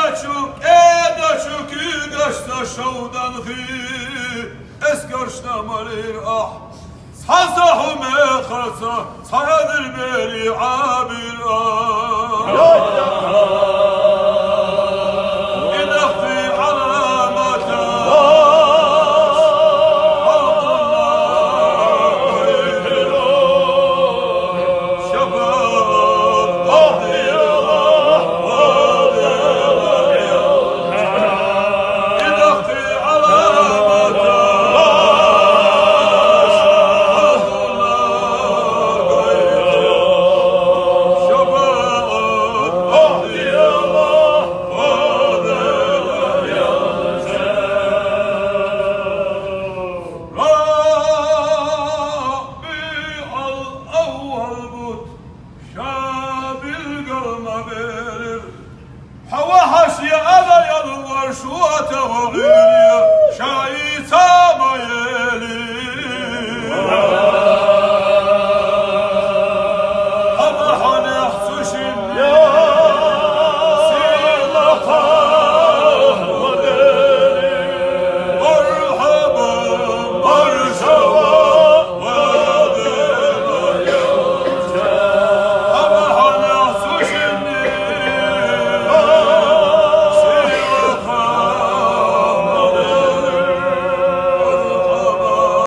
ادچوک گشت شودن خی اسکرشنا مالیر آه سازا همه خرسا سایدر بری عابر هوا حاشية أنا يا نور شو أتوغير